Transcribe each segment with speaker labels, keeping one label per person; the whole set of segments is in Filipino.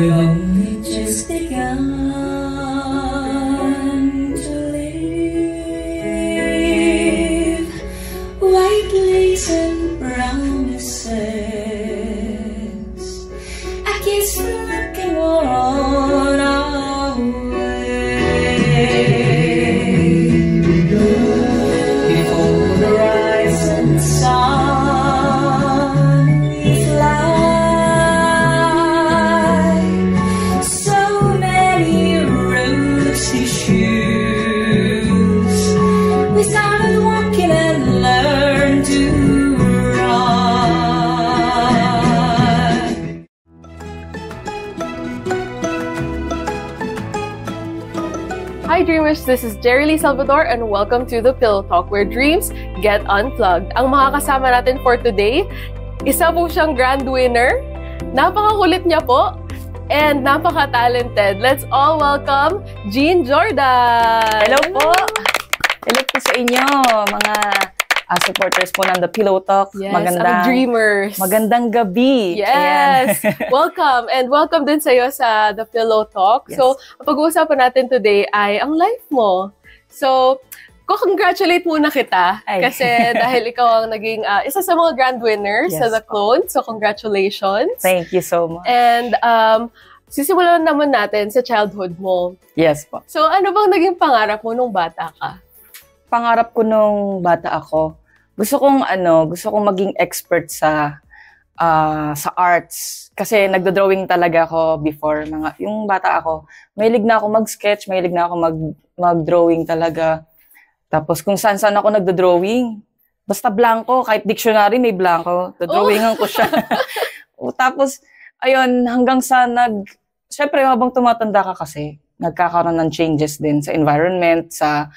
Speaker 1: We've only just begun to live. White lace and promises, I guess looking on our way. Before the rising sun we fly. So many rusty shoes, we started walking and learned to run.
Speaker 2: Hi Dreamers, this is Jerry Lee Salvador and welcome to the Pillow Talk where dreams get unplugged. Ang makakasama natin for today, isa po siyang grand winner, napakakulit niya po, and napaka-talented. Let's all welcome Jean Jordan!
Speaker 3: Hello po! Hello po sa inyo, mga supporters po ng The Pillow Talk.
Speaker 2: Yes, ang dreamers.
Speaker 3: Magandang gabi.
Speaker 2: Yes! Welcome! And welcome din sa'yo sa The Pillow Talk. Yes. So, ang pag-uusapan natin today ay ang life mo. So, congratulate muna kita. Kasi dahil ikaw ang naging isa sa mga grand winners sa The Clone. So, congratulations.
Speaker 3: Thank you so much.
Speaker 2: And sisimulan naman natin sa childhood mo.
Speaker 3: Yes po.
Speaker 2: So, ano bang naging pangarap mo nung bata ka?
Speaker 3: Pangarap ko nung bata ako, gusto kong maging expert sa arts. Kasi nagdo-drawing talaga ako before. Yung bata ako, mahilig na ako mag-sketch, mahilig na ako mag-drawing talaga. Tapos kung saan-saan ako nagdo-drawing, basta blanco, kahit dictionary may blanco, dodrawingan ko siya. Tapos, ayun, hanggang sa syempre habang tumatanda ka kasi, nagkakaroon ng changes din sa environment, sa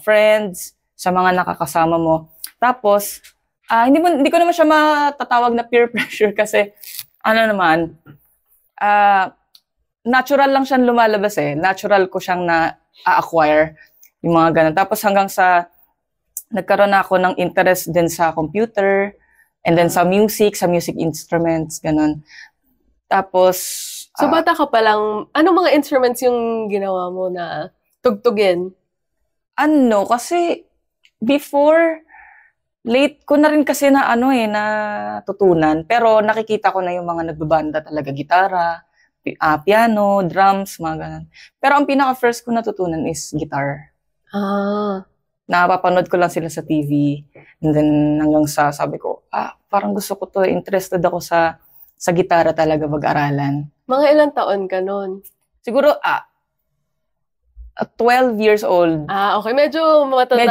Speaker 3: friends, sa mga nakakasama mo. Tapos, hindi ko naman siya matatawag na peer pressure kasi, natural lang siyang lumalabas eh. Natural ko siyang na-acquire, yung mga ganun. Tapos hanggang sa, nagkaroon ako ng interest din sa computer, and then sa music instruments, ganun. Tapos,
Speaker 2: so bata ka pa lang, ano mga instruments yung ginawa mo na tugtugin?
Speaker 3: Kasi before, late ko na rin kasi natutunan. Pero nakikita ko na yung mga nagbabanda talaga, gitara, piano, drums, mga ganun. Pero ang pinaka-first ko natutunan is guitar. Napapanood ko lang sila sa TV. And then hanggang sa sabi ko, parang gusto ko to, interested ako sa gitara talaga mag-aralan.
Speaker 2: Mga ilang taon ka nun?
Speaker 3: Siguro, 12 years old.
Speaker 2: Okay. Medyo matanda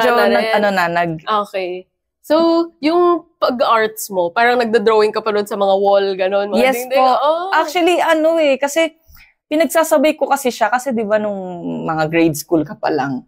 Speaker 2: na rin. Okay. So, yung pag-arts mo, parang nagda-drawing ka pa nun sa mga wall, gano'n?
Speaker 3: Yes po. Actually, kasi pinagsasabay ko kasi siya. Kasi di ba nung mga grade school ka pa lang,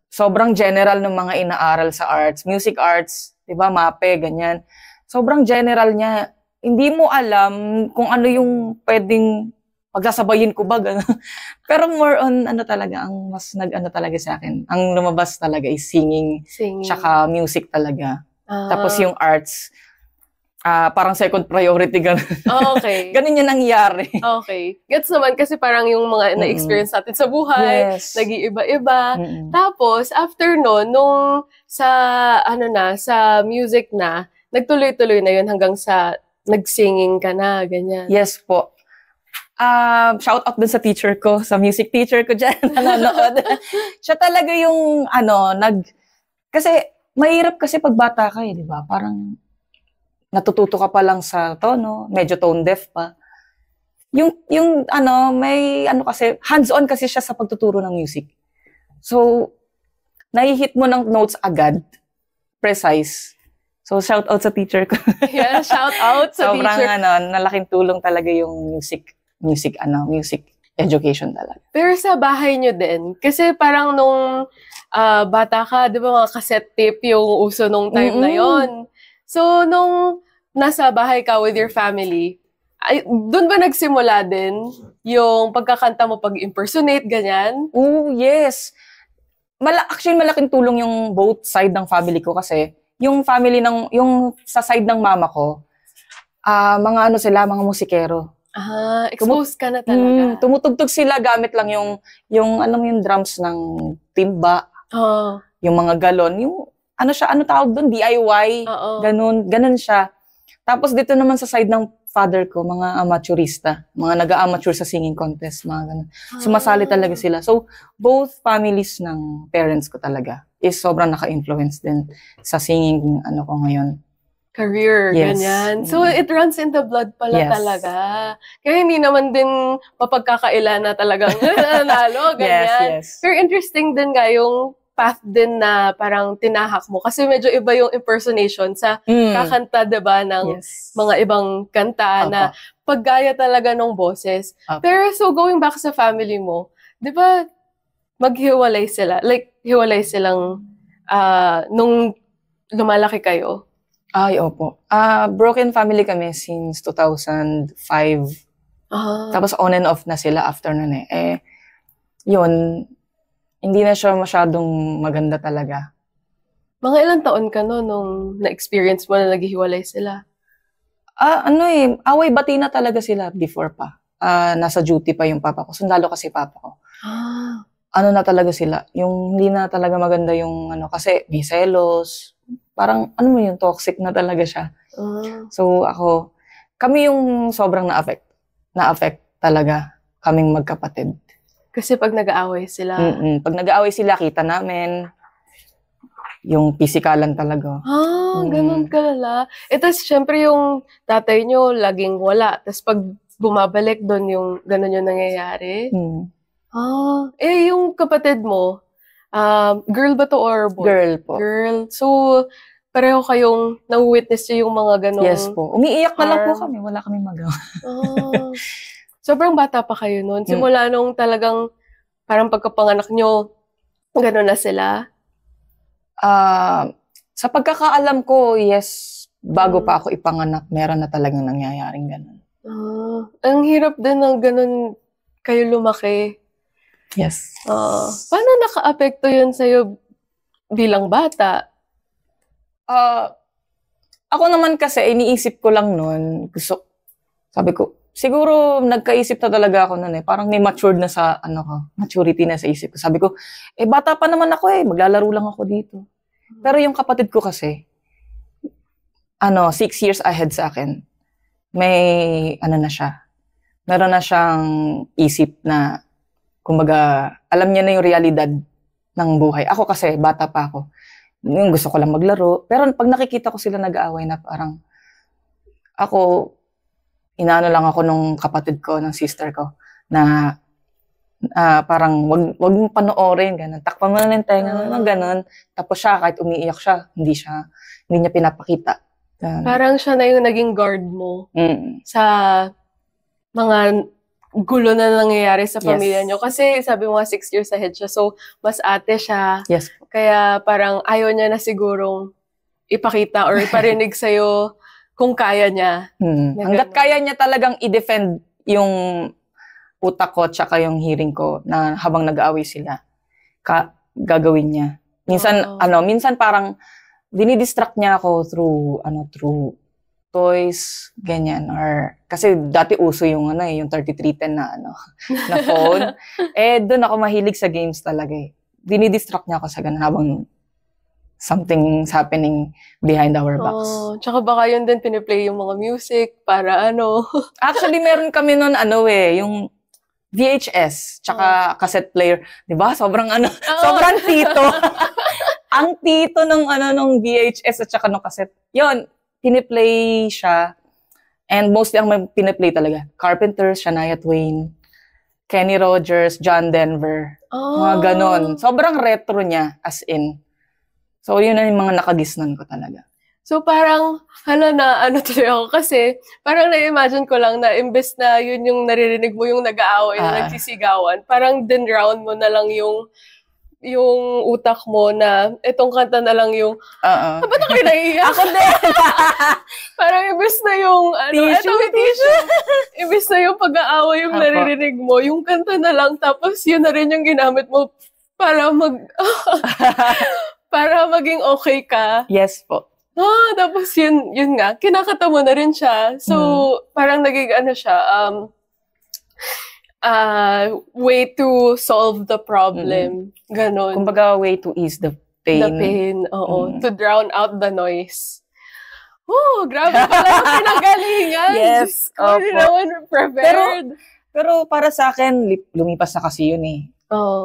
Speaker 3: sobrang general ng mga inaaral sa arts. Music arts, di ba, MAPE, ganyan. Sobrang general niya. Hindi mo alam kung ano yung pwedeng pagsasabayin ko ba, gano'n. Pero more on, talaga, ang mas talaga sa akin. Ang lumabas talaga is singing. Tsaka music talaga. Tapos yung arts, parang second priority, gano'n.
Speaker 2: Okay.
Speaker 3: Ganun yung nangyari.
Speaker 2: Okay. Gets naman kasi parang yung mga na-experience natin sa buhay, nag-iiba-iba. Tapos, after nun, nung sa music na, nagtuloy-tuloy na yun hanggang sa nag-singing ka na, ganyan.
Speaker 3: Yes po. Shout out dun sa teacher ko, sa music teacher ko dyan, nanonood. Siya talaga yung, kasi, mahirap kasi pag bata ka di ba? Parang, natututo ka pa lang sa tono, medyo tone deaf pa. May kasi, hands-on kasi siya sa pagtuturo ng music. So, nai-hit mo ng notes agad, precise. So, shout out sa teacher ko.
Speaker 2: Yeah, shout out sa teacher.
Speaker 3: Sobrang, nalaking tulong talaga yung music education talaga.
Speaker 2: Pero sa bahay nyo din, kasi parang nung bata ka, di ba mga cassette tape yung uso nung time na yon. So, nung nasa bahay ka with your family, doon ba nagsimula din yung pagkakanta mo, pag-impersonate, ganyan?
Speaker 3: Oh, yes. Actually, malaking tulong yung both side ng family ko kasi yung family yung sa side ng mama ko, mga sila, mga musikero.
Speaker 2: Exposed ka na talaga.
Speaker 3: Tumutugtog sila gamit lang yung alam mo yung drums ng timba, yung mga galon, yung ano tawag doon, DIY, ganun siya. Tapos dito naman sa side ng father ko, mga amateurista, mga nag-amateur sa singing contest, mga ganun. Sumasali talaga sila. So, both families ng parents ko talaga is sobrang naka-influence din sa singing ko ngayon.
Speaker 2: Career, ganyan. So, it runs in the blood pala talaga. Kaya hindi naman din mapagkakaila na talagang nanalo, ganyan.
Speaker 3: Yes.
Speaker 2: Pero interesting din nga yung path din na parang tinahak mo. Kasi medyo iba yung impersonation sa kakanta, diba, ng mga ibang kanta na paggaya talaga ng boses. Pero so, going back sa family mo, di ba, maghiwalay sila? Like, hiwalay silang nung lumalaki kayo?
Speaker 3: Ay, opo. Broken family kami since 2005. Tapos on and off na sila after nun eh. Yun, hindi na siya masyadong maganda talaga.
Speaker 2: Mga ilang taon ka no nung na-experience mo na naghihiwalay sila?
Speaker 3: Away-bati na talaga sila before pa. Nasa duty pa yung papa ko. Sundalo kasi papa ko. Ano na talaga sila, yung hindi na talaga maganda yung kasi may selos. Parang, yung toxic na talaga siya. So, kami yung sobrang na-affect talaga, kaming magkapatid.
Speaker 2: Kasi pag nag-aaway sila.
Speaker 3: Pag nag-aaway sila, kita namin yung pisikalan talaga.
Speaker 2: Ganun kalala. Tapos, syempre yung tatay nyo, laging wala. Tapos, pag bumabalik doon, yung ganun yung nangyayari. Yung kapatid mo, girl ba to or boy?
Speaker 3: Girl po.
Speaker 2: Girl. So, pareho kayong na-witness yung mga ganong...
Speaker 3: Yes po. Umiiyak na lang po kami. Wala kaming magawa.
Speaker 2: Sobrang bata pa kayo noon. Simula nung talagang parang pagkapanganak nyo, gano'n na sila?
Speaker 3: Sa pagkakaalam ko, yes, bago pa ako ipanganak, meron na talagang nangyayaring gano'n.
Speaker 2: Ang hirap din ng gano'n kayo lumaki.
Speaker 3: Yes.
Speaker 2: Paano naka-apekto yun sa'yo bilang bata?
Speaker 3: Ako naman kasi, iniisip ko lang noon, sabi ko, siguro nagkaisip na talaga ako noon eh. Parang may matured na sa, maturity na sa isip ko. Sabi ko, bata pa naman ako maglalaro lang ako dito. Pero yung kapatid ko kasi, 6 years ahead sa akin, may, na siya, meron na siyang isip na, kumbaga, alam niya na yung realidad ng buhay. Ako kasi, bata pa ako. Yung gusto ko lang maglaro. Pero pag nakikita ko sila nag-aaway na parang, ako, inaano lang ako nung kapatid ko, ng sister ko, na parang wag mong panoorin, ganun. Takpan mo na ng tenga, ganun. Tapos siya, kahit umiiyak siya, hindi niya pinapakita. Ganun.
Speaker 2: Parang siya na yung naging guard mo sa mga gulo na nangyayari sa pamilya nyo. Kasi sabi mo nga 6 years ahead siya, so mas ate siya.
Speaker 3: Yes.
Speaker 2: Kaya parang ayaw niya na sigurong ipakita or iparinig sa'yo kung kaya niya.
Speaker 3: Hanggat kaya niya talagang i-defend yung utak ko tsaka yung hearing ko na habang nag-aaway sila, gagawin niya. Minsan parang dinidistract niya ako through toys, ganyan, or kasi dati uso yung yung 3310 na na phone. Doon ako mahilig sa games talaga eh. Dinidistract niya ako sa ganun habang something's happening behind our backs.
Speaker 2: Tsaka baka yun din piniplay yung mga music para
Speaker 3: Actually, meron kami nun yung VHS, tsaka cassette player. Diba? Sobrang sobrang tito. Ang tito ng VHS at tsaka ng cassette. Yun, piniplay siya. And mostly ang may piniplay talaga. Carpenters, Shania Twain, Kenny Rogers, John Denver. Mga ganon. Sobrang retro niya, as in. So, yun na yung mga nakagisnan ko talaga.
Speaker 2: So, parang, tuloy ako kasi, parang na-imagine ko lang na imbes na yun yung naririnig mo yung nag-aaway na nagsisigawan, parang din-round mo na lang yung utak mo na itong kanta na lang yung, ba't ako naiiyak?
Speaker 3: Ako din!
Speaker 2: Parang imbes na yung, tissue. Imbes na yung pag-aaway yung naririnig mo, yung kanta na lang, tapos yun na rin yung ginamit mo para para maging okay ka.
Speaker 3: Yes po.
Speaker 2: Tapos yun nga, kinakata mo na rin siya. So, parang naging siya, way to solve the problem. Ganon.
Speaker 3: Kumbaga, way to ease the pain.
Speaker 2: The pain, oo. To drown out the noise. Grabe pala yung pinagalingan.
Speaker 3: Yes.
Speaker 2: Hindi naman prepared.
Speaker 3: Pero para sa akin, lumipas na kasi yun eh.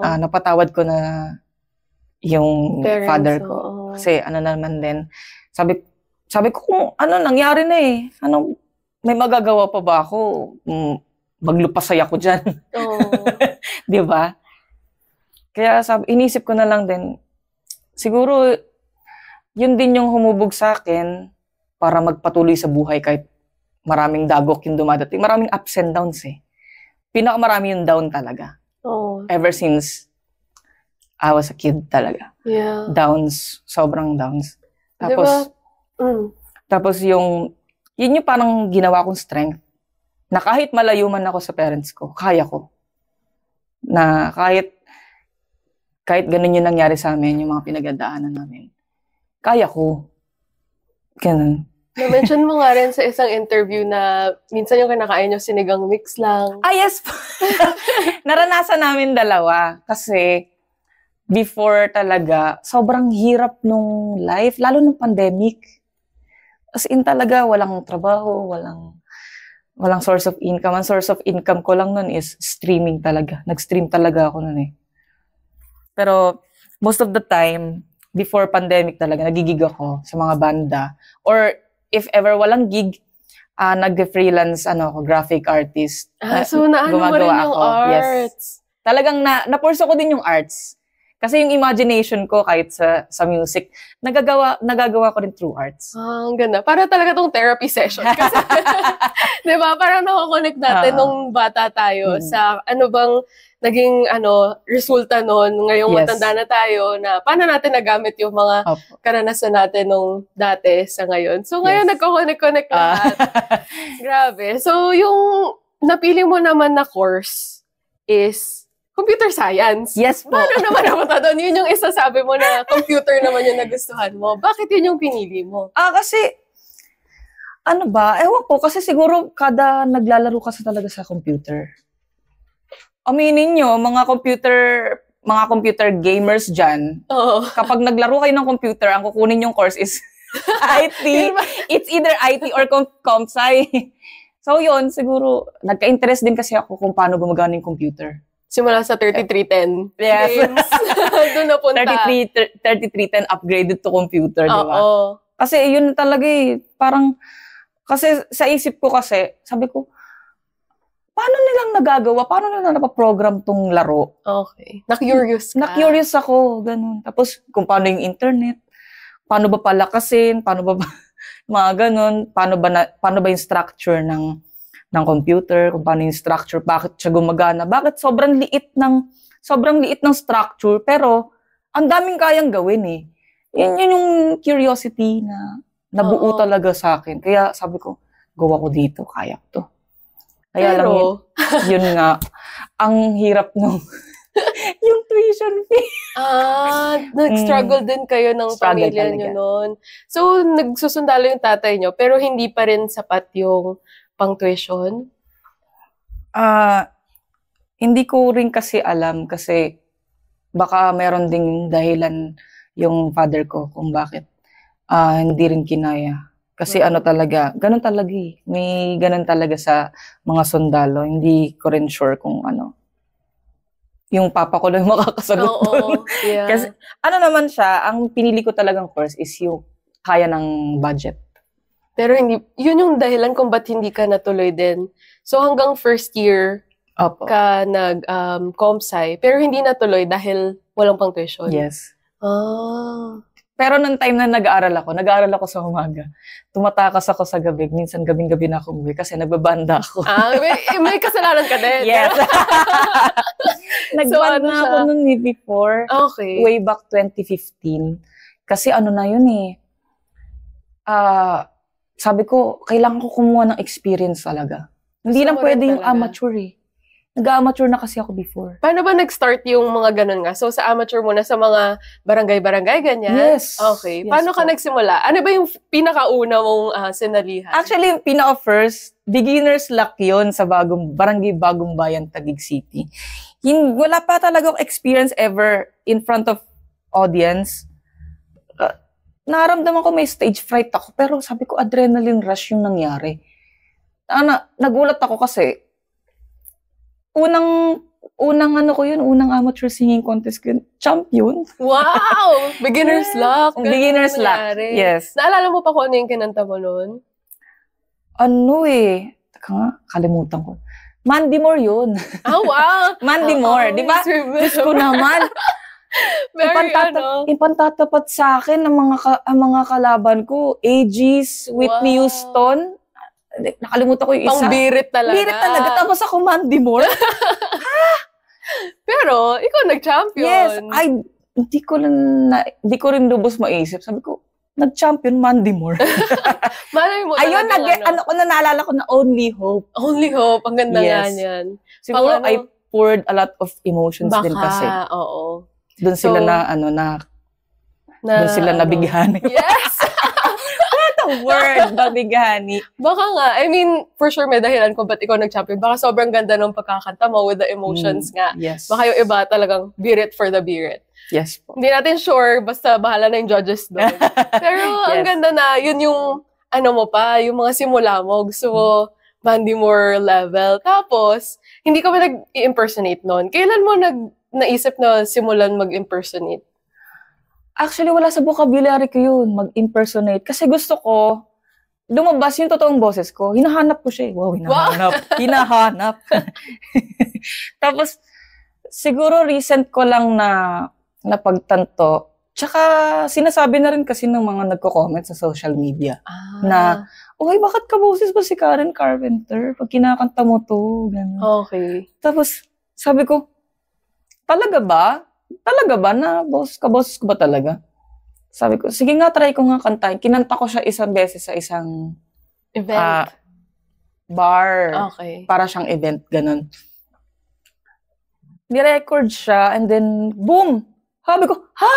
Speaker 3: Napatawad ko na yung
Speaker 2: parents,
Speaker 3: father ko. Kasi naman din, sabi ko kung nangyari na eh. May magagawa pa ba ako? Maglupasay ako dyan. Di ba? Kaya inisip ko na lang din, siguro, yun din yung humubog sa akin para magpatuloy sa buhay kahit maraming dagok yung dumadating. Maraming ups and downs eh. Pinakamarami yung down talaga. Ever since I was a kid talaga.
Speaker 2: Yeah.
Speaker 3: Downs, sobrang downs. Tapos,
Speaker 2: diba?
Speaker 3: Tapos yun yung parang ginawa kong strength. Na kahit malayo man ako sa parents ko, kaya ko. Na kahit ganun yung nangyari sa amin, yung mga pinagdadaanan namin. Kaya ko. Ganun.
Speaker 2: Na-mention mo nga rin sa isang interview na minsan yung kinakain nyo sinigang mix lang.
Speaker 3: Yes po. Naranasan namin dalawa. Kasi before talaga, sobrang hirap nung life, lalo nung pandemic. As in talaga, walang trabaho, walang source of income. Ang source of income ko lang nun is streaming talaga. Nag-stream talaga ako nun eh. Pero most of the time, before pandemic talaga, nagigig ako sa mga banda. Or if ever walang gig, nag-freelance graphic artist.
Speaker 2: So naano mo rin yung arts?
Speaker 3: Yes. Talagang napurso ko din yung arts. Kasi yung imagination ko kahit sa music, nagagawa ko rin through arts.
Speaker 2: Ang ganda. Para talaga tong therapy session. Kasi, di ba, parang nakakonect natin nung bata tayo sa ano bang naging resulta nun ngayong matanda na tayo na paano natin nagamit yung mga karanasan natin nung dati sa ngayon. So ngayon nagko-connect lahat. Grabe. So yung napili mo naman na course is computer science.
Speaker 3: Yes po.
Speaker 2: Paano naman napunta doon? Yun yung isa sabi mo na computer naman yung nagustuhan mo. Bakit yun yung pinili mo?
Speaker 3: Kasi, ewan ko, kasi siguro kada naglalaro kasi talaga sa computer. Aminin nyo, mga computer gamers dyan, kapag naglaro kayo ng computer, ang kukunin yung course is IT. It's either IT or comp-sci. So yun, siguro, nagka-interest din kasi ako kung paano gumagana yung computer.
Speaker 2: Simula sa 3310 games. Doon napunta.
Speaker 3: 3310 upgraded to computer, di ba?
Speaker 2: Oo.
Speaker 3: Kasi yun talaga eh. Parang, kasi sa isip ko kasi, sabi ko, paano nilang nagagawa? Paano nilang napaprogram tong laro?
Speaker 2: Okay. Na-curious ka.
Speaker 3: Na-curious ako, ganun. Tapos, kung paano yung internet, paano ba palakasin, paano ba mga ganun, paano ba yung structure ng computer, kung paano yung structure, bakit siya gumagana, bakit sobrang liit ng structure, pero ang daming kayang gawin eh. Yun yung curiosity na nabuo talaga sa akin. Kaya sabi ko, gawa ko dito, kaya ko to. Kaya lang yun nga, ang hirap nung yung tuition fee.
Speaker 2: Nag-struggle din kayo ng pamilya nyo noon. So, nagsusundalo yung tatay nyo, pero hindi pa rin sapat yung pang tuition?
Speaker 3: Hindi ko rin kasi alam kasi baka meron ding dahilan yung father ko kung bakit hindi rin kinaya. Kasi talaga, ganun talaga eh. May ganun talaga sa mga sundalo. Hindi ko rin sure kung yung papa ko lang makakasagot doon.
Speaker 2: Yeah.
Speaker 3: Kasi naman siya, ang pinili ko talagang course is yung kaya ng budget.
Speaker 2: Pero hindi, yun yung dahilan kung ba't hindi ka natuloy din. So hanggang first year ka nag-comp-sci, pero hindi natuloy dahil walang pang tuition.
Speaker 3: Yes.
Speaker 2: Pero
Speaker 3: nung time na nag-aaral ako sa umaga. Tumatakas ako sa gabi. Minsan gabing-gabi na ako umuwi kasi nagbabanda ako.
Speaker 2: May kasalanan ka din.
Speaker 3: Yes. Nagbanda ako nun before.
Speaker 2: Okay.
Speaker 3: Way back 2015. Kasi na yun eh. Sabi ko, kailangan ko kumuha ng experience talaga. Hindi lang pwede yung amateur eh. Nag-amateur na kasi ako before.
Speaker 2: Paano ba nag-start yung mga ganun nga? So, sa amateur mo na sa mga barangay-barangay, ganyan?
Speaker 3: Yes.
Speaker 2: Okay.
Speaker 3: Yes
Speaker 2: Paano ka
Speaker 3: po.
Speaker 2: nagsimula? Ano ba yung pinakauna mong sinalihan?
Speaker 3: Actually, yung pinaka-first, beginner's luck yun sa barangay Bagong Bayan, Taguig City. Wala pa talaga akong experience ever in front of audience. Naramdaman ko may stage fright ako, pero sabi ko adrenaline rush yung nangyari. Nagulat ako kasi, unang amateur singing contest ko yun, champion.
Speaker 2: Wow! Beginner's luck. Ganun
Speaker 3: Beginner's luck,
Speaker 2: nangyari.
Speaker 3: yes.
Speaker 2: Naalala mo pa kung ano yung kinanta mo noon?
Speaker 3: Teka nga, kalimutan ko. Mandy Moore yun.
Speaker 2: Wow!
Speaker 3: Mandy Moore, di ba? Diyos ko naman.
Speaker 2: Very
Speaker 3: Ipantatapat sa akin ang mga kalaban ko, Aegis, Whitney Houston. Nakalimutan ko yung isa.
Speaker 2: Pang-birit talaga.
Speaker 3: Birit talaga. Tapos ako, Mandy Moore.
Speaker 2: Pero, ikaw nag-champion.
Speaker 3: Yes. Hindi ko rin lubos maisip. Sabi ko, nag-champion Mandy Moore.
Speaker 2: Malay mo
Speaker 3: Ayun, naalala ko na Only Hope.
Speaker 2: Only Hope. Ang ganda nga niyan.
Speaker 3: Siguro, I poured a lot of emotions din kasi.
Speaker 2: Baka, oo.
Speaker 3: Doon sila doon sila nabighani.
Speaker 2: Yes!
Speaker 3: Word, babighani.
Speaker 2: Baka nga, I mean, for sure may dahilan kung ba't ikaw nag-champion. Baka sobrang ganda ng pagkakanta mo with the emotions nga.
Speaker 3: Yes.
Speaker 2: Baka yung iba talagang birit for the birit.
Speaker 3: Yes po.
Speaker 2: Hindi natin sure, basta bahala na yung judges doon. Pero ang ganda na, yun yung, yung mga simula mo. Gusto mo, Mandy Moore level. Tapos, hindi ka ba nag-impersonate noon? Kailan mo naisip na simulan mag-impersonate?
Speaker 3: Actually, wala sa vocabulary ko yun, mag-impersonate. Kasi gusto ko, lumabas yung totoong boses ko. Hinahanap ko siya. Wow, hinahanap. Tapos, siguro recent ko lang na pagtanto. Tsaka, sinasabi na rin kasi ng mga nagko-comment sa social media na, bakit ka boses ba si Karen Carpenter? Pag kinakanta mo to, gano'n.
Speaker 2: Okay.
Speaker 3: Tapos, sabi ko, talaga ba? Talaga ba na boses ko ba talaga? Sabi ko, sige nga, try ko nga kantahin. Kinanta ko siya isang beses sa isang
Speaker 2: event.
Speaker 3: Bar.
Speaker 2: Okay.
Speaker 3: Para siyang event, ganun. Ni-record siya, and then, boom! Sabi ko, ha?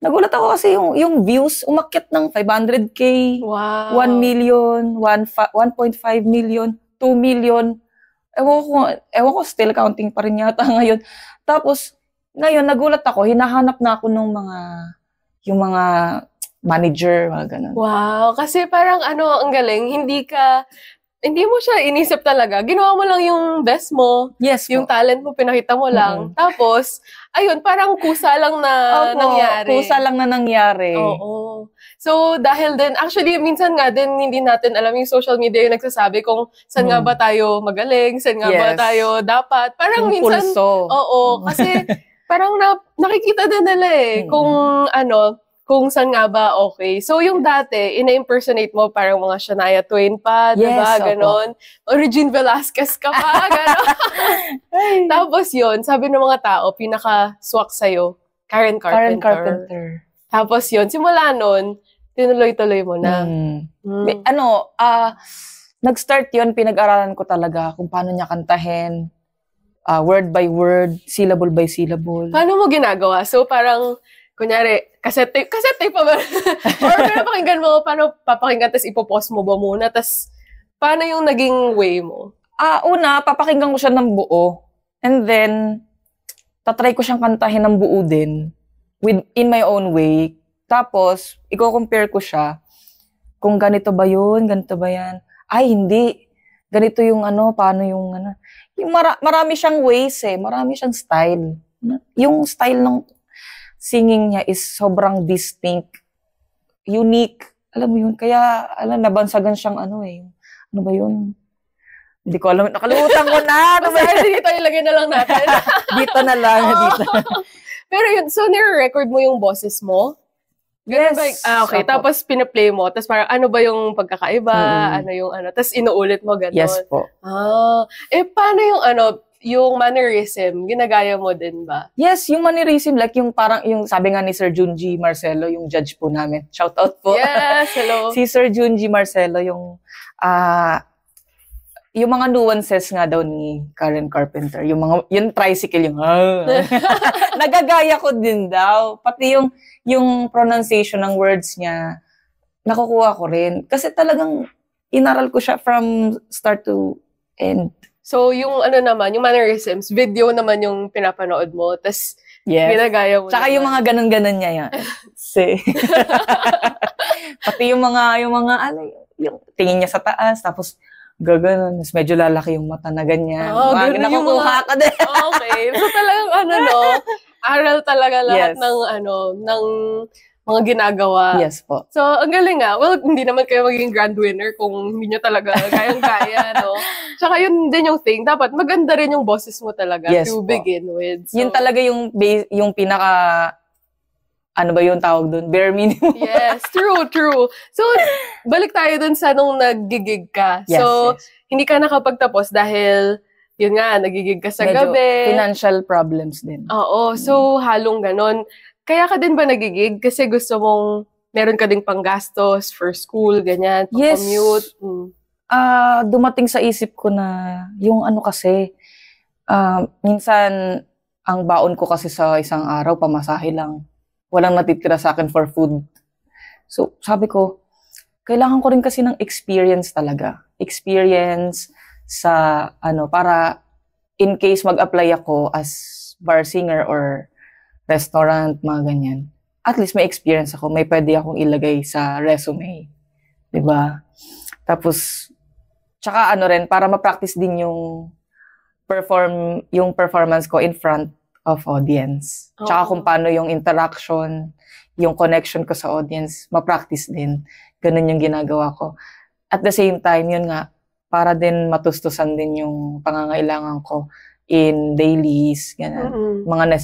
Speaker 3: Nagulat ako kasi yung views, umakyat ng 500K,
Speaker 2: wow.
Speaker 3: 1 million, 1.5 million, 2 million. Ewan ko, still counting pa rin yata ngayon. Tapos, ngayon, nagulat ako, hinahanap na ako ng yung mga manager, mga ganun.
Speaker 2: Wow, kasi parang ang galing, hindi mo siya inisip talaga. Ginawa mo lang yung best mo.
Speaker 3: Yes.
Speaker 2: Yung talent mo, pinakita mo lang. Tapos, ayun, parang kusa lang na nangyari.
Speaker 3: Kusa lang na nangyari.
Speaker 2: Oo. So, dahil din, actually, minsan nga din, hindi natin alam yung social media yung nagsasabi kung saan nga ba tayo magaling, saan nga ba tayo dapat. Parang
Speaker 3: yung
Speaker 2: minsan,
Speaker 3: pulso.
Speaker 2: Oo, kasi parang nakikita na nila kung saan nga ba okay. So, yung dati, ina-impersonate mo parang mga Shania Twain pa, diba? Ganon. Regine Velasquez ka pa, ganon. Tapos yun, sabi ng mga tao, pinaka-swak sa'yo, Karen Carpenter. Tapos yun, simula nun, tinuloy-tuloy mo na.
Speaker 3: Nag-start yun, pinag-aralan ko talaga kung paano niya kantahin, word by word, syllable by syllable.
Speaker 2: Paano mo ginagawa? So, parang, kunyari, cassette tape pa ba? Or pinapakinggan mo, paano papakinggan, tapos ipopost mo ba muna? Tapos, paano yung naging way mo?
Speaker 3: Una, papakinggan ko siya ng buo. And then, tatry ko siyang kantahin ng buo din. In my own way. Tapos, i-compare ko siya. Kung ganito ba yun? Ganito ba yan? Ay, hindi. Ganito yung paano yung marami siyang ways marami siyang style. Yung style ng singing niya is sobrang distinct, unique. Alam mo yun, kaya nabansagan siyang ano ba yun? Hindi ko alam, nakalimutan ko na.
Speaker 2: Dito ilagay na lang natin.
Speaker 3: Dito na lang, dito.
Speaker 2: Pero yun, so nire-record mo yung boses mo?
Speaker 3: Yes.
Speaker 2: Okay.
Speaker 3: Opo.
Speaker 2: Tapos pina-play mo. Tapos parang ano ba yung pagkakaiba? Tapos inuulit mo gano'n?
Speaker 3: Yes po.
Speaker 2: Paano yung mannerism? Ginagaya mo din ba?
Speaker 3: Yes, yung mannerism, like yung parang, yung sabi nga ni Sir Junji Marcelo, yung judge po namin. Shout out po.
Speaker 2: Yes, hello.
Speaker 3: Si Sir Junji Marcelo, yung yung mga nuances nga daw ni Karen Carpenter, yung tricycle, nagagaya ko din daw. Pati yung pronunciation ng words niya, nakukuha ko rin. Kasi talagang inaral ko siya from start to end.
Speaker 2: So, yung ano naman, yung mannerisms, video naman yung pinapanood mo, tas ginagaya mo.
Speaker 3: Tsaka yung mga ganun-ganun niya yan. Pati yung yung tingin niya sa taas, tapos gaganon, mas medyo lalaki yung mata na ganyan. Nakukuha ka din.
Speaker 2: Okay. So talagang aral talaga lahat ng mga ginagawa.
Speaker 3: Yes po.
Speaker 2: So, ang galing nga. Well, hindi naman kayo magiging grand winner kung hindi nyo talaga kayang-kaya, no? Tsaka yun din yung thing. Dapat maganda rin yung boses mo talaga to begin with. So,
Speaker 3: yun talaga yung pinaka, ano ba yung tawag doon? Bare minimum.
Speaker 2: Yes, true. So, balik tayo dun sa nung nag-gig ka. So, hindi ka nakapagtapos dahil, yun nga, nagigig ka sa gabi.
Speaker 3: Financial problems din.
Speaker 2: Oo. So, halong ganon. Kaya ka din ba nagigig? Kasi gusto mong meron ka ding panggastos for school, ganyan, pang-commute.
Speaker 3: Dumating sa isip ko na yung kasi, minsan, ang baon ko kasi sa isang araw, pamasahe lang. Walang natitira sa akin for food. So, sabi ko, kailangan ko rin kasi ng experience talaga. Experience sa, para in case mag-apply ako as bar singer or restaurant, mga ganyan. At least may experience ako. May pwede akong ilagay sa resume. Diba? Tapos, tsaka rin, para ma-practice din yung performance ko in front of audience. Tsaka kung paano yung interaction, yung connection ko sa audience, ma-practice din. Ganun yung ginagawa ko. At the same time, yun nga, para din matustusan din yung pangangailangan ko in dailies, ganun. Mga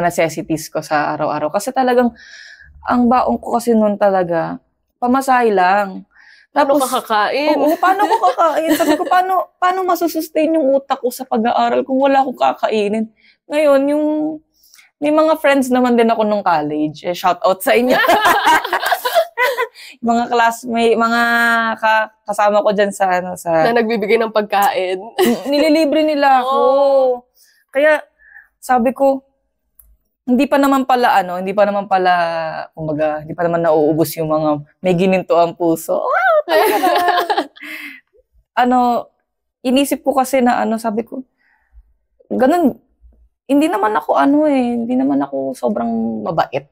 Speaker 3: necessities ko sa araw-araw. Kasi talagang, ang baong ko kasi noon talaga, pamasahe lang.
Speaker 2: Tapos, paano kakakain?
Speaker 3: Oo, paano ko kakain? Sabi ko, paano masusustain yung utak ko sa pag-aaral kung wala akong kakainin? Ngayon, may mga friends naman din ako nung college. Shout out sa inyo. Mga classmate, mga kasama ko dyan sa
Speaker 2: na nagbibigay ng pagkain.
Speaker 3: Nililibre nila ako. Kaya, sabi ko, hindi pa naman pala, kumbaga, hindi pa naman nauubos yung mga may gininto ang puso. Inisip ko kasi na sabi ko, ganun, hindi naman ako sobrang mabait.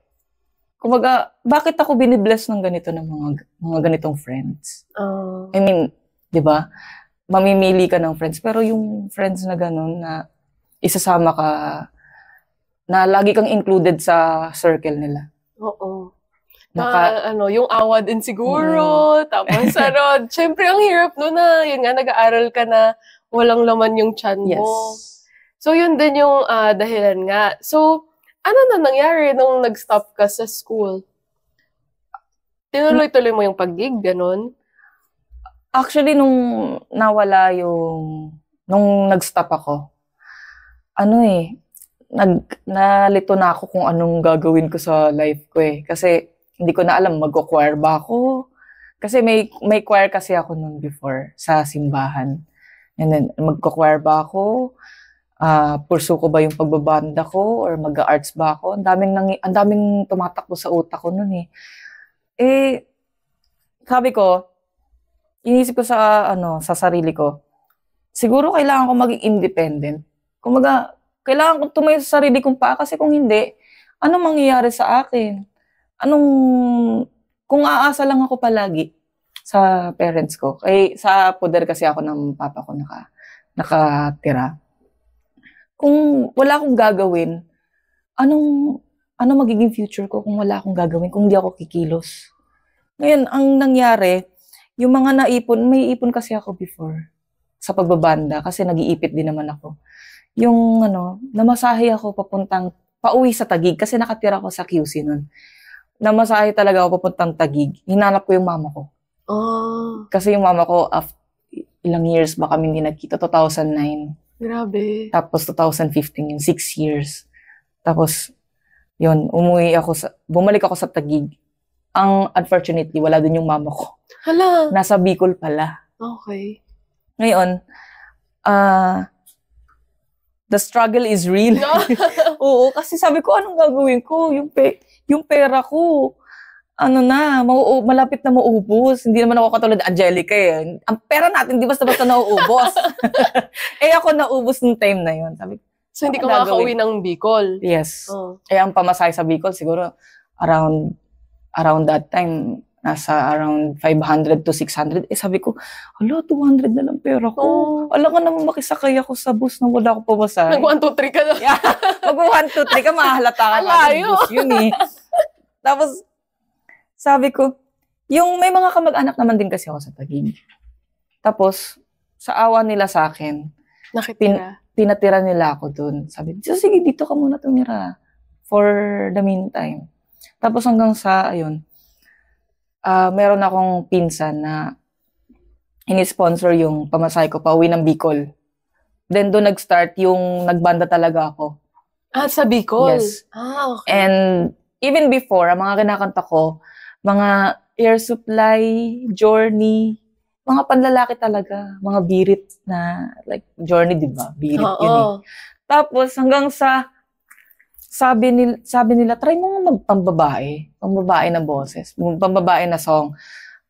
Speaker 3: Kumbaga, bakit ako binibless ng ganito ng mga ganitong friends? I mean, di ba? Mamimili ka ng friends, pero yung friends na ganun, na isasama ka, na lagi kang included sa circle nila.
Speaker 2: Oo. Yung awa din siguro, tapos syempre ang hirap no na, yun nga, nag-aaral ka na walang laman yung tiyan mo.
Speaker 3: Yes.
Speaker 2: So, yun din yung dahilan nga. So, ano na nangyari nung nag-stop ka sa school? Tinuloy-tuloy mo yung pag-gig, ganun?
Speaker 3: Actually, nung nag-stop ako, nalito na ako kung anong gagawin ko sa life ko eh. Kasi, hindi ko na alam, magko-choir ba ako? Kasi may choir kasi ako noon before sa simbahan. And then, magko-choir ba ako? Pursue ko ba yung pagbabanda ko or mag-arts ba ako? Ang daming tumatakbo sa utak ko noon eh. Sabi ko, inisip ko sa sarili ko, siguro kailangan ko maging independent. Kumaga, kailangan ko tumayo sa sarili kong paa kasi kung hindi, anong mangyayari sa akin? Kung aasa lang ako palagi sa parents ko. Sa poder kasi ako ng papa ko nakatira. Kung wala akong gagawin, ano magiging future ko kung wala akong gagawin, kung hindi ako kikilos? Ngayon, ang nangyari, yung mga may ipon kasi ako before sa pagbabanda, kasi nag-iipit din naman ako. Yung namasahe ako pauwi sa Taguig, kasi nakatira ako sa QC nun. Namasahe talaga ako papuntang Taguig. Hinanap ko yung mama ko. Kasi yung mama ko, ilang years ba kami hindi nagkita? 2009.
Speaker 2: Grabe.
Speaker 3: Tapos 2015, yung 6 years. Tapos, yun, bumalik ako sa Taguig. Unfortunately, wala dun yung mama ko.
Speaker 2: Hala.
Speaker 3: Nasa Bicol pala.
Speaker 2: Okay.
Speaker 3: Ngayon, the struggle is real.
Speaker 2: No?
Speaker 3: Oo, kasi sabi ko, anong gagawin ko? Yung pera ko, malapit na maubos. Hindi naman ako katulad ni Angelica eh. Ang pera natin, di basta-basta nauubos. Ako naubos nung time na yun. Sabi ko,
Speaker 2: So, hindi ka makakauwi ng Bicol?
Speaker 3: yes.
Speaker 2: Oh.
Speaker 3: Ang pamasahe sa Bicol, siguro, around that time, nasa around 500 to 600. Sabi ko, 200 na lang pera ko.
Speaker 2: Oh.
Speaker 3: Alam ko naman makisakay ako sa bus na wala ko pamasahe.
Speaker 2: Nag 1, 2, 3 ka na.
Speaker 3: Yeah. Mag 1, 2, 3 ka, mahalata ka.
Speaker 2: Alayo.
Speaker 3: Bus yun eh. Tapos, sabi ko, yung may mga kamag-anak naman din kasi ako sa Taguig. Tapos, sa awa nila sa akin,
Speaker 2: Nakitira.
Speaker 3: pinatira nila ako dun. Sabi, sige, dito ka muna tumira for the meantime. Tapos hanggang sa, meron akong pinsan na ini-sponsor yung pamasahe ko pauwi ng Bicol. Then doon nag-start yung nagbanda talaga ako.
Speaker 2: Sa Bicol?
Speaker 3: Yes.
Speaker 2: Okay.
Speaker 3: And even before, ang mga kinakanta ko, mga Air Supply, Journey, mga panlalaki talaga, mga birit na, like, Journey, di ba? Birit yun eh. Tapos, hanggang sa, sabi nila, try mo nga magpambabae. Pambabae na boses. Pambabae na song.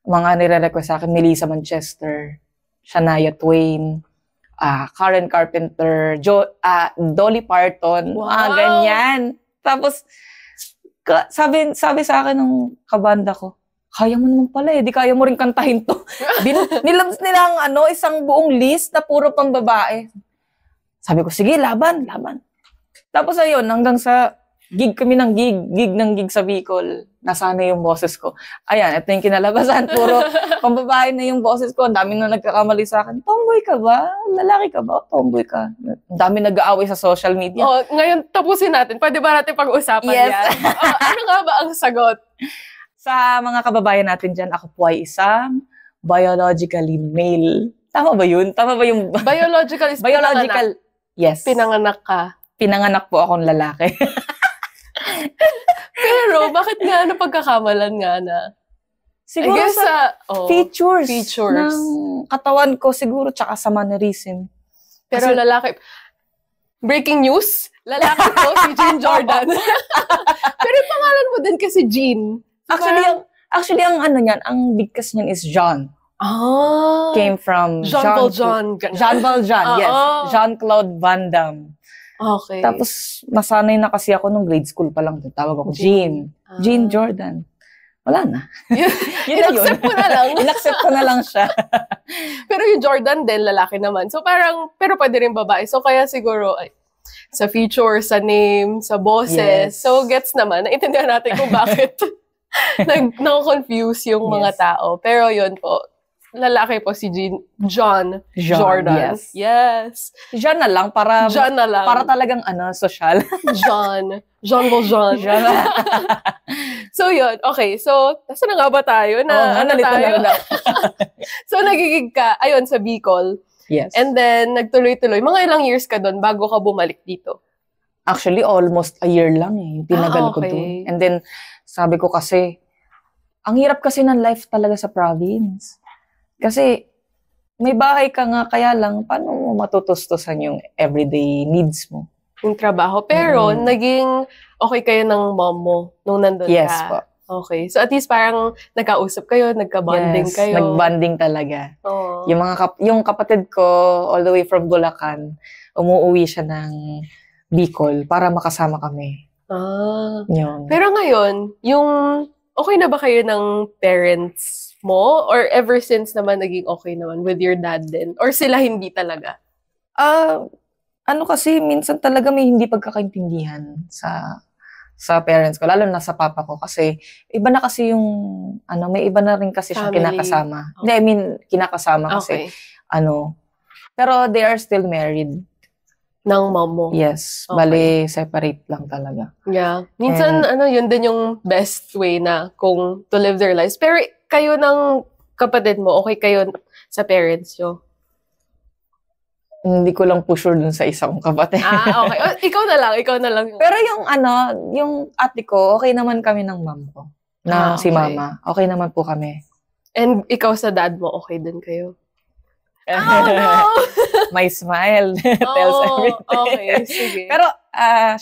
Speaker 3: Mga nire-request sa akin, Melissa Manchester, Shania Twain, Karen Carpenter, Dolly Parton,
Speaker 2: Wow.
Speaker 3: Ganyan. Tapos, sabi sa akin ng kabanda ko, kaya mo naman pala di kaya mo rin kantahin to. Nilabs nila ang isang buong list na puro pambabae. Sabi ko, sige, laban. Tapos ayun, hanggang sa gig sa Bicol, nasana yung boses ko. Ayan, ito yung kinalabasan. Puro pambabae na yung boses ko. Ang dami na nagkakamali sa akin. Tomboy ka ba? Lalaki ka ba? Tomboy ka? Ang dami nag-aaway sa social media.
Speaker 2: Ngayon, tapusin natin. Pwede ba natin pag-usapan yan? Ano nga ba ang sagot?
Speaker 3: Sa mga kababayan natin dyan, ako po ay isang biologically male. Tama ba yun? Tama ba yung...
Speaker 2: Biological is
Speaker 3: biological. Yes.
Speaker 2: Pinanganak ka.
Speaker 3: Pinanganak po akong lalaki.
Speaker 2: Pero, bakit nga pagkakamalan nga na?
Speaker 3: Siguro
Speaker 2: I guess,
Speaker 3: sa features
Speaker 2: features
Speaker 3: ng katawan ko siguro, tsaka sa mannerism.
Speaker 2: Pero
Speaker 3: kasi,
Speaker 2: lalaki. Breaking news? Lalaki po si Jean Jordan. Pero yung pangalan mo din kasi Jean.
Speaker 3: Actually, ang bigkas niyan is Jean. Came from
Speaker 2: Jean Valjean.
Speaker 3: Jean Valjean, yes. Jean-Claude Van Damme.
Speaker 2: Okay.
Speaker 3: Tapos, nasanay na kasi ako nung grade school pa lang. Tawag ako Jean. Jean Jordan. Wala na.
Speaker 2: In-accept mo na lang.
Speaker 3: In-accept ko na lang siya.
Speaker 2: Pero yung Jordan din, lalaki naman. So pero pwede rin babae. So kaya siguro, sa feature, sa name, sa boses.
Speaker 3: Yes.
Speaker 2: So gets naman. Naintindihan natin kung bakit nako-confuse yung mga tao. Pero yun po, lalaki po si John Jordan. Yes.
Speaker 3: John na lang para talagang social.
Speaker 2: John Valjean. So yun, okay. So, nasa na nga ba tayo? So nagigig ka, ayun, sa Bicol.
Speaker 3: Yes.
Speaker 2: And then, nagtuloy-tuloy. Mga ilang years ka doon bago ka bumalik dito?
Speaker 3: Actually, almost a year lang eh. Tinagal ko doon. And then, sabi ko kasi, ang hirap kasi ng life talaga sa province. Kasi, may bahay ka nga, kaya lang, paano mo matutustusan yung everyday needs mo?
Speaker 2: Yung trabaho. Pero, naging okay kayo ng mom mo nung nandun ka?
Speaker 3: Yes po.
Speaker 2: Okay. So, at least parang nagkausap kayo, nagka-bonding kayo.
Speaker 3: Nag-bonding talaga.
Speaker 2: Oh.
Speaker 3: Yung kapatid ko, all the way from Bulacan, umuwi siya ng Bicol para makasama kami. Yun.
Speaker 2: Pero ngayon, okay na ba kayo ng parents mo? Or ever since naman naging okay naman with your dad din? Or sila hindi talaga?
Speaker 3: Kasi minsan talaga may hindi pagkakaintindihan sa parents ko, lalo na sa papa ko kasi iba na kasi yung may iba na rin kasi siyang kinakasama.
Speaker 2: Okay.
Speaker 3: I mean, kinakasama kasi pero they are still married.
Speaker 2: Ng mom mo?
Speaker 3: Yes.
Speaker 2: Okay.
Speaker 3: Bale, separate lang talaga.
Speaker 2: Yeah. Minsan, yun din yung best way na to live their lives. Pero kayo ng kapatid mo, okay kayo sa parents nyo?
Speaker 3: Hindi ko lang po sure dun sa isa kong kapatid.
Speaker 2: Okay. Ikaw na lang.
Speaker 3: Pero yung ate ko, okay naman kami ng mom ko. Si mama. Okay naman po kami.
Speaker 2: And ikaw sa dad mo, okay din kayo? Oh, no!
Speaker 3: My smile tells everything.
Speaker 2: Okay, sige.
Speaker 3: Pero,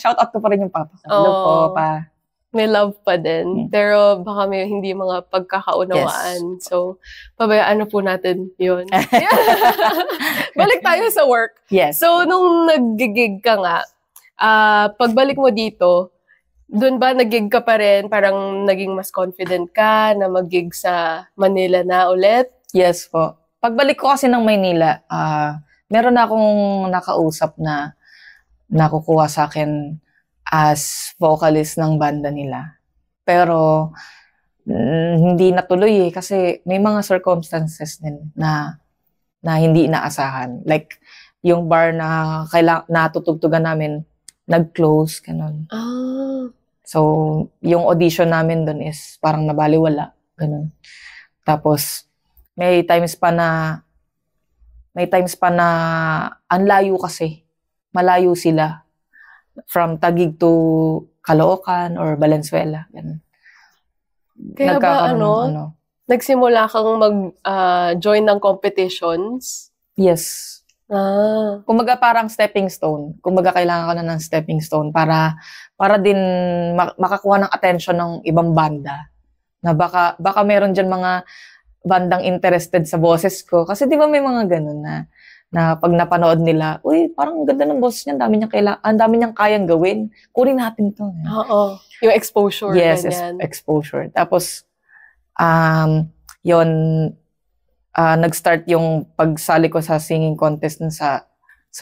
Speaker 3: shout out ko pa rin yung papa ko. Hello po, pa.
Speaker 2: May love pa din. Pero baka may hindi mga pagkakaunawaan. So, pabayaan na po natin yun. Balik tayo sa work.
Speaker 3: Yes.
Speaker 2: So, nung nag-gig ka nga, pagbalik mo dito, doon ba nag-gig ka pa rin? Parang naging mas confident ka na mag-gig sa Manila na ulit?
Speaker 3: Yes po. Pagbalik ko kasi ng Maynila, meron na akong nakausap na nakukuha sa akin as vocalist ng banda nila. Pero, hindi natuloy kasi may mga circumstances din na hindi inaasahan. Like, yung bar na natutugtugan namin, nag-close, ganun. So, yung audition namin dun is parang nabaliwala, ganun. Tapos, may times pa na ang layo kasi. Malayo sila. From Taguig to Caloocan or Valenzuela. Ganun.
Speaker 2: Kaya ba, nagsimula kang mag-join ng competitions?
Speaker 3: Yes. Kumbaga parang stepping stone. Kumbaga kailangan ko na ng stepping stone para din makakuha ng attention ng ibang banda. Na baka meron dyan mga bandang interested sa boses ko. Kasi di ba may mga ganun na pag napanood nila, uy, parang ganda ng boses niya, ang dami niyang kayang gawin. Kunin natin to.
Speaker 2: Oo. Yung exposure.
Speaker 3: Yes,
Speaker 2: ganyan.
Speaker 3: Exposure. Tapos, nag-start yung pagsali ko sa singing contest sa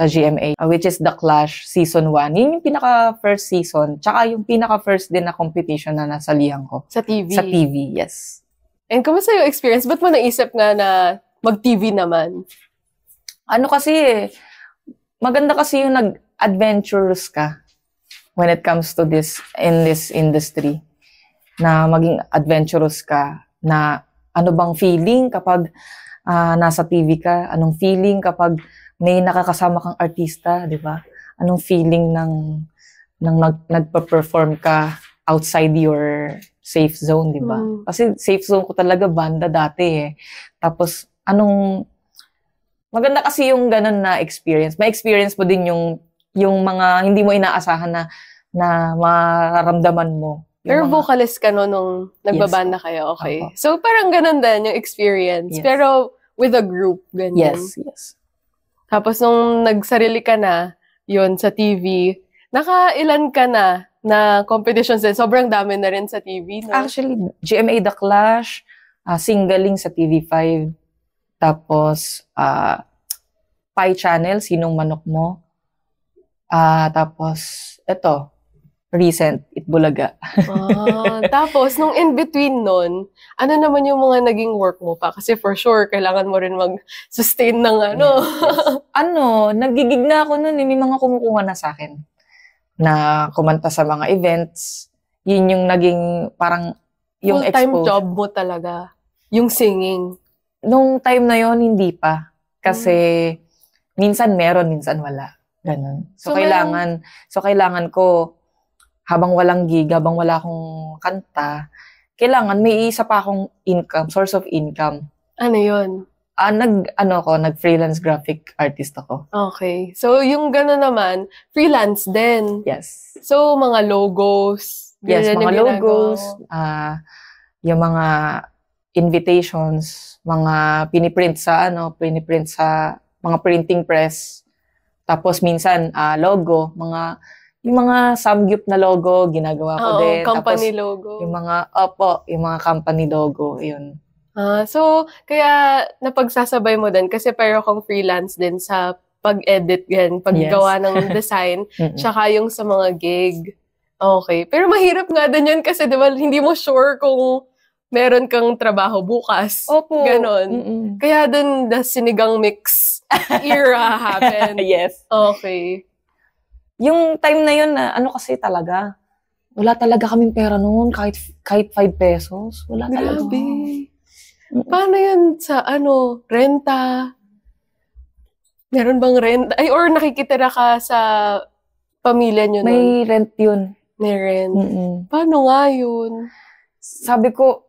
Speaker 3: GMA, which is The Clash Season 1. Yun yung pinaka-first season. Tsaka yung pinaka-first din na competition na nasalihan ko.
Speaker 2: Sa TV?
Speaker 3: Sa TV, yes.
Speaker 2: And kumusta yung experience? Ba't mo naisip nga na mag-TV naman?
Speaker 3: Ano kasi maganda kasi yung nag-adventurous ka when it comes to this industry. Na maging adventurous ka, na ano bang feeling kapag nasa TV ka, anong feeling kapag may nakakasama kang artista, di ba? Anong feeling ng nagpa-perform ka outside your safe zone, di ba? Kasi safe zone ko talaga banda dati eh. Tapos maganda kasi yung ganun na experience. May experience mo din yung mga hindi mo inaasahan na mararamdaman mo.
Speaker 2: Pero vocalist ka nung nagbabanda kayo, okay.
Speaker 3: Ako.
Speaker 2: So parang ganun din yung experience.
Speaker 3: Yes.
Speaker 2: Pero with a group, ganyan.
Speaker 3: Yes.
Speaker 2: Tapos nung nagsarili ka na, yun, sa TV, nakailan ka na competitions din? Sobrang dami na rin sa TV, no?
Speaker 3: Actually, GMA The Clash, Singling sa TV5, tapos Pie Channel, Sinong Manok Mo, tapos ito, recent, Itbulaga.
Speaker 2: Tapos, nung in-between nun, ano naman yung mga naging work mo pa? Kasi for sure, kailangan mo rin mag-sustain ng ano.
Speaker 3: Yes. Nagigig na ako nun, may mga kumukuha na sa akin na kumanta sa mga events. Yun yung naging parang yung
Speaker 2: full-time
Speaker 3: exposure.
Speaker 2: job mo talaga, yung singing.
Speaker 3: Nung time na yon hindi pa. Kasi minsan meron, minsan wala. Ganun. So kailangan ko habang walang gig, habang wala akong kanta, kailangan may isa pa akong income, source of income.
Speaker 2: Ano yun?
Speaker 3: Nag-freelance graphic artist ako.
Speaker 2: Okay. So, yung gano'n naman, freelance din.
Speaker 3: Yes.
Speaker 2: So, mga logos.
Speaker 3: Yes,
Speaker 2: ganyan
Speaker 3: mga
Speaker 2: yung
Speaker 3: logos, yung mga invitations, mga piniprint sa mga printing press. Tapos minsan, logo, yung mga samgyup na logo, ginagawa ko din.
Speaker 2: Company
Speaker 3: tapos,
Speaker 2: logo.
Speaker 3: Yung mga company logo, yun.
Speaker 2: So, kaya napagsasabay mo din kasi pero kung freelance din sa pag-edit yan, paggawa ng design, tsaka yung sa mga gig. Okay. Pero mahirap nga din yun kasi diba, hindi mo sure kung meron kang trabaho bukas.
Speaker 3: Opo.
Speaker 2: Ganon. Kaya dun the sinigang mix era happened.
Speaker 3: Yes.
Speaker 2: Okay.
Speaker 3: Yung time na yun, kasi talaga, wala talaga kaming pera noon, kahit 5 pesos. Wala talaga.
Speaker 2: Grabe. Paano yun sa renta? Meron bang renta? Or nakikitira ka sa pamilya nyo nun?
Speaker 3: May rent yun.
Speaker 2: May rent. Paano nga yun?
Speaker 3: Sabi ko,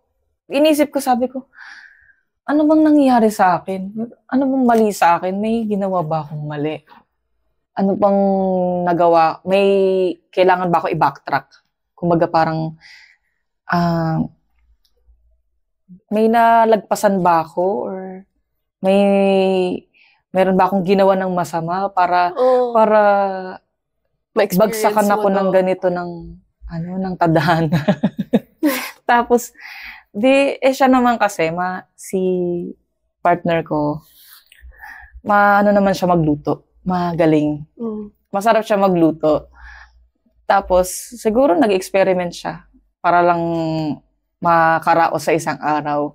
Speaker 3: ano bang nangyayari sa akin? Ano bang mali sa akin? May ginawa ba akong mali? Ano bang nagawa? May kailangan ba ako i-backtrack? Kumbaga parang, may nalagpasan ba ako? Or meron ba akong ginawa ng masama para bagsakan ako ng ganito ng tadhana. Tapos, siya naman kasi, si partner ko, naman siya magluto. Magaling. Masarap siya magluto. Tapos, siguro nag-experiment siya para lang makaraos sa isang araw.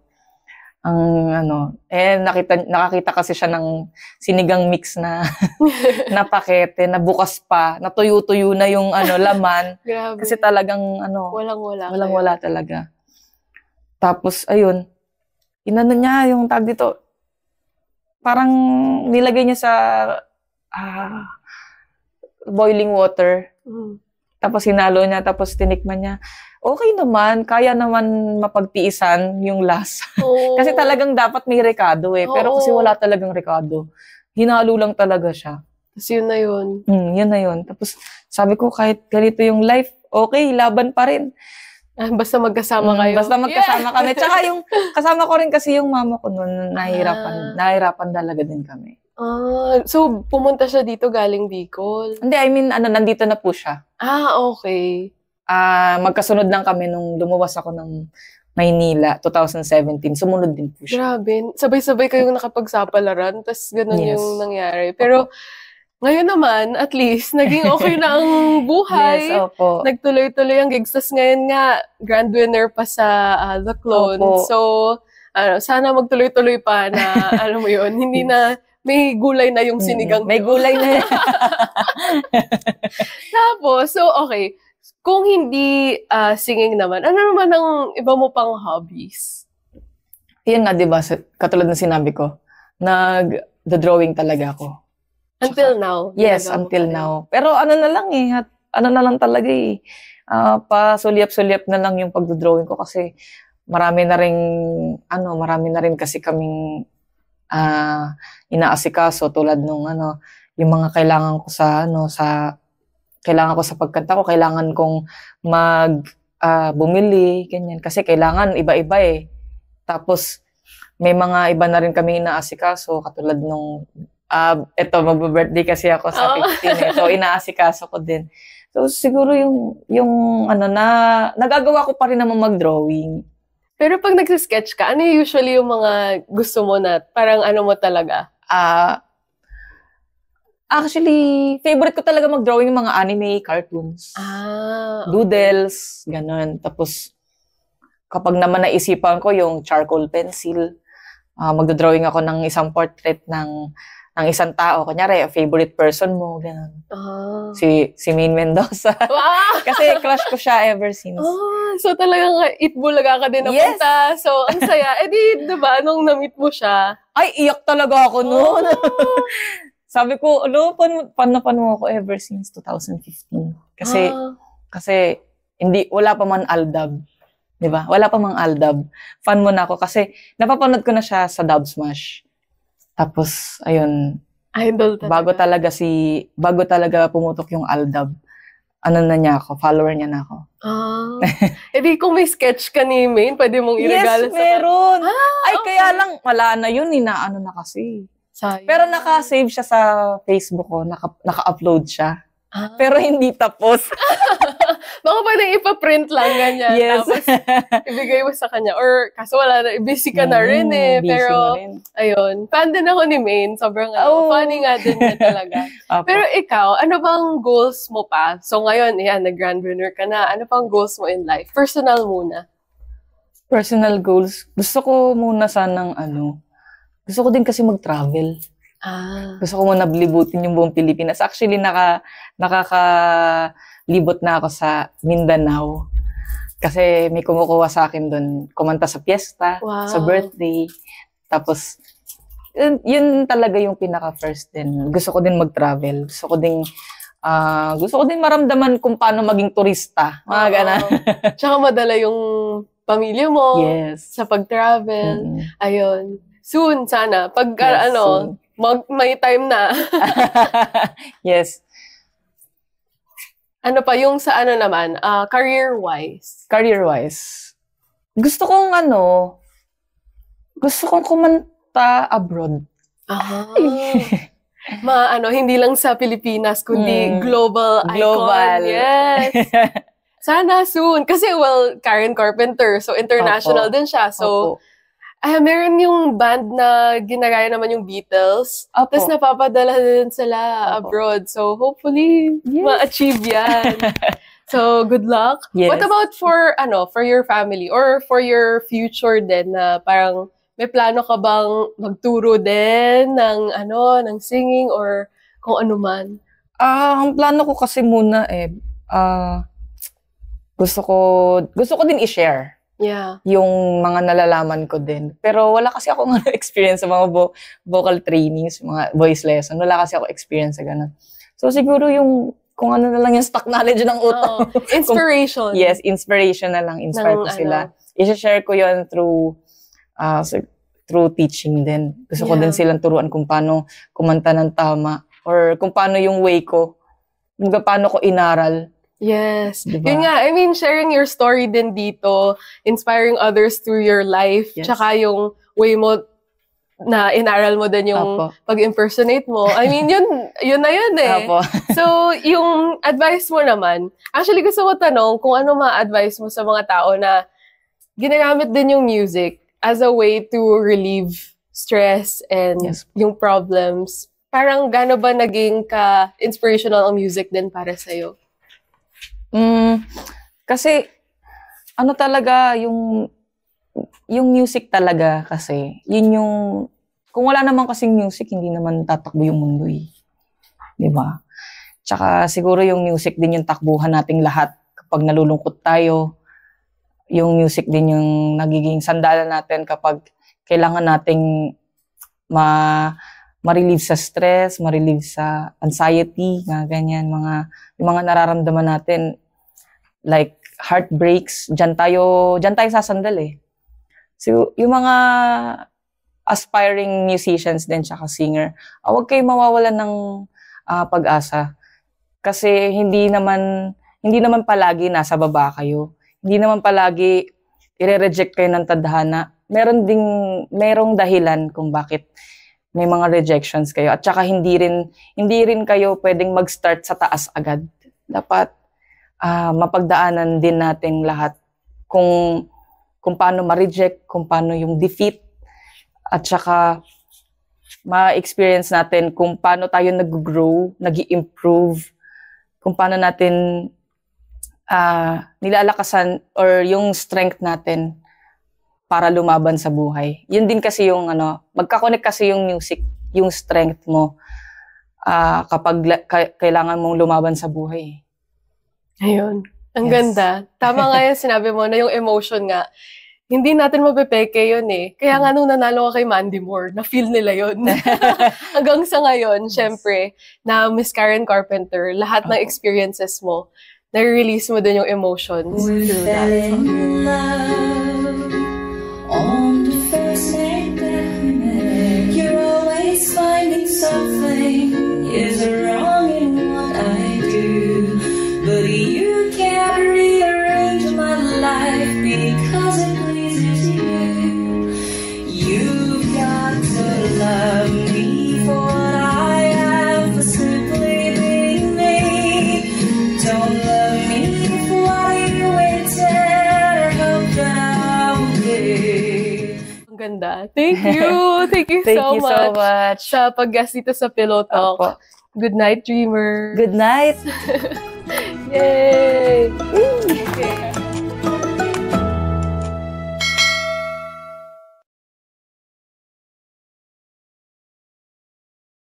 Speaker 3: Nakakita kasi siya ng sinigang mix na na pakete, na bukas pa, na tuyo-tuyo na yung laman.
Speaker 2: Grabe.
Speaker 3: Kasi talagang walang-wala talaga. Tapos, ayun, inano niya yung tag dito, parang nilagay niya sa boiling water. Tapos hinalo niya, tapos tinikman niya. Okay naman, kaya naman mapagtiisan yung lasa. Kasi talagang dapat may rekado Pero kasi wala talagang rekado. Hinalo lang talaga siya.
Speaker 2: Tapos yun na yun.
Speaker 3: Yun na yun. Tapos sabi ko, kahit ganito yung life, okay, laban pa rin.
Speaker 2: Basta magkasama kayo.
Speaker 3: Basta magkasama kami. Tsaka yung kasama ko rin kasi yung mama ko noon, nahihirapan talaga din kami.
Speaker 2: So pumunta siya dito galing Bicol?
Speaker 3: Hindi, nandito na po siya.
Speaker 2: Okay.
Speaker 3: Magkasunod lang kami nung lumuwas ako ng Maynila, 2017. Sumunod din po siya.
Speaker 2: Grabe. Sabay-sabay kayong nakapagsapalaran, tapos ganun yung nangyari. Pero ngayon naman, at least, naging okay na ang buhay.
Speaker 3: Yes, opo.
Speaker 2: Nagtuloy-tuloy ang gigs. Tapos ngayon nga, grand winner pa sa The Clone.
Speaker 3: Opo.
Speaker 2: So, sana magtuloy-tuloy pa na, alam mo yun, hindi na, may gulay na yung sinigang.
Speaker 3: May gulay na yan.
Speaker 2: Tapos, so okay, kung hindi singing naman, ano naman ang iba mo pang hobbies?
Speaker 3: Yan nga, diba, katulad ng sinabi ko, nag-drawing talaga ako.
Speaker 2: Until now?
Speaker 3: Yes, until now. Pero ano na lang talaga pasulyap-sulyap na lang yung pagdodrawing ko kasi marami na rin kasi kaming inaasikaso tulad nung yung mga kailangan ko sa pagkanta ko, kailangan kong bumili, ganyan. Kasi kailangan iba-iba Tapos, may mga iba na rin kami inaasikaso, katulad nung, magbe-birthday kasi ako sa 15 So, inaasikaso ko din. So, siguro nagagawa ko pa rin naman mag-drawing.
Speaker 2: Pero pag nagsisketch ka, ano usually yung mga gusto mo na parang ano mo talaga?
Speaker 3: Actually, favorite ko talaga mag-drawing yung mga anime, cartoons.
Speaker 2: Okay.
Speaker 3: Doodles, ganun. Tapos, kapag naman naisipan ko yung charcoal pencil, magdodrawing ako ng isang portrait ng isang tao. Kunyari, favorite person mo, ganun. Si Maine Mendoza.
Speaker 2: Wow!
Speaker 3: Kasi crush ko siya ever since.
Speaker 2: So talagang Itbulaga ka din napunta.
Speaker 3: Yes!
Speaker 2: So, ang saya. Diba, nung na-meet mo siya?
Speaker 3: Ay, iyak talaga ako noon. Sabi ko, pano ako ever since 2015. Kasi wala pa man Aldab. Diba? Wala pa mang Aldab. Fan mo na ako kasi napapanood ko na siya sa Dub Smash. Tapos, ayun.
Speaker 2: Idol talaga.
Speaker 3: Bago talaga pumutok yung Aldab, na niya ako, follower niya na ako.
Speaker 2: Kung may sketch ka ni Maine, pwede mong iregalo
Speaker 3: sa meron.
Speaker 2: Okay.
Speaker 3: Kaya lang, wala na yun, na kasi.
Speaker 2: Sayang.
Speaker 3: Pero naka-save siya sa Facebook ko, naka-upload siya. Pero hindi tapos.
Speaker 2: Baka pwedeng ipaprint lang ganyan.
Speaker 3: Yes.
Speaker 2: Tapos ibigay mo sa kanya. Or kaso wala na, busy ka na rin Pero, ayun. Fan din ako ni Maine. Sobrang funny nga din niya talaga. Pero ikaw, ano bang goals mo pa? So ngayon, nag-grand winner ka na. Ano pang goals mo in life? Personal muna.
Speaker 3: Personal goals? Gusto ko muna sanang gusto ko din kasi mag-travel. Gusto ko muna libutin yung buong Pilipinas. Actually, nakaka-libot na ako sa Mindanao. Kasi may kumukuha sa akin doon. Kumanta sa piyesta, sa birthday. Tapos, yun talaga yung pinaka-first din. Gusto ko din mag-travel. Gusto ko din maramdaman kung paano maging turista. Mga ganun.
Speaker 2: Tsaka madala yung pamilya mo,
Speaker 3: Yes.
Speaker 2: sa pag-travel. Ayun. Soon, sana. Pag,
Speaker 3: Yes, soon.
Speaker 2: may time na.
Speaker 3: Yes.
Speaker 2: Ano pa, yung sa ano naman, career-wise.
Speaker 3: Career-wise, gusto kong kumanta abroad.
Speaker 2: Hindi lang sa Pilipinas, kundi global icon. Yes. Sana soon. Kasi, Karen Carpenter, so international din siya. So, meron yung band na ginagaya naman yung Beatles. Tapos napapadala din sila abroad. So, hopefully, ma-achieve yan. So, good luck.
Speaker 3: Yes.
Speaker 2: What about for your family or for your future din na parang may plano ka bang magturo din ng singing or kung ano man?
Speaker 3: Ang plano ko kasi muna gusto ko din i-share.
Speaker 2: Yeah.
Speaker 3: Yung mga nalalaman ko din. Pero wala kasi ako experience sa mga vocal trainings, mga voice lesson. Wala kasi ako experience sa ganun. So siguro yung kung ano na lang yung stock knowledge ng utak.
Speaker 2: Inspiration.
Speaker 3: Yes, inspiration na lang. Inspire ko sila. I-share ko yun through teaching din. Gusto ko din silang turuan kung paano kumanta ng tama or kung paano yung way ko. Kung paano ko inaral.
Speaker 2: Yes.
Speaker 3: Diba?
Speaker 2: Yun nga, sharing your story din dito, inspiring others through your life, tsaka yung way mo na inaral mo din yung pag-impersonate mo. Yun na yun eh. So, yung advice mo naman, actually gusto ko tanong kung ano ma-advise mo sa mga tao na ginagamit din yung music as a way to relieve stress and yung problems. Parang gaano ba naging ka-inspirational ang music din para sa'yo?
Speaker 3: Kasi, talaga, yung music talaga kasi, yun yung, kung wala naman kasing music, hindi naman tatakbo yung mundo eh. Diba? Tsaka siguro yung music din yung takbuhan nating lahat kapag nalulungkot tayo. Yung music din yung nagiging sandalan natin kapag kailangan nating ma-relieve sa stress, ma-relieve sa anxiety, ganyan, yung mga nararamdaman natin, like heartbreaks, dyan tayo sasandal eh. So, yung mga aspiring musicians din tsaka singer, huwag kayo mawawalan ng pag-asa. Kasi hindi naman palagi nasa baba kayo. Hindi naman palagi i-reject kayo ng tadhana. Merong dahilan kung bakit may mga rejections kayo. At saka hindi rin kayo pwedeng mag-start sa taas agad. Dapat mapagdaanan din natin lahat kung paano ma-reject, kung paano yung defeat, at saka ma-experience natin kung paano tayo nag-grow, nag-i-improve, kung paano natin nilalakasan or yung strength natin para lumaban sa buhay. Yun din kasi yung magka-connect kasi yung music, yung strength mo kapag kailangan mong lumaban sa buhay.
Speaker 2: Ayun. Ang ganda. Tama nga yung sinabi mo na yung emotion nga, hindi natin mapepeke yun eh. Kaya nga nung nanalo ka kay Mandy Moore, na-feel nila yun. Hanggang sa ngayon, syempre, na Miss Karen Carpenter, lahat ng experiences mo, na-release mo din yung emotions through that.
Speaker 1: On the first night that we met, you're always finding something is wrong in what I do. But you can't rearrange my life because it pleases you. You've got to love me for what I am, for simply being me. Don't love me for what you waited or hoped that I would be.
Speaker 2: Ganda. Thank you. Thank you so much sa pag-guest dito sa Pillow Talk. Good night, dreamer.
Speaker 3: Good night.
Speaker 2: Yay!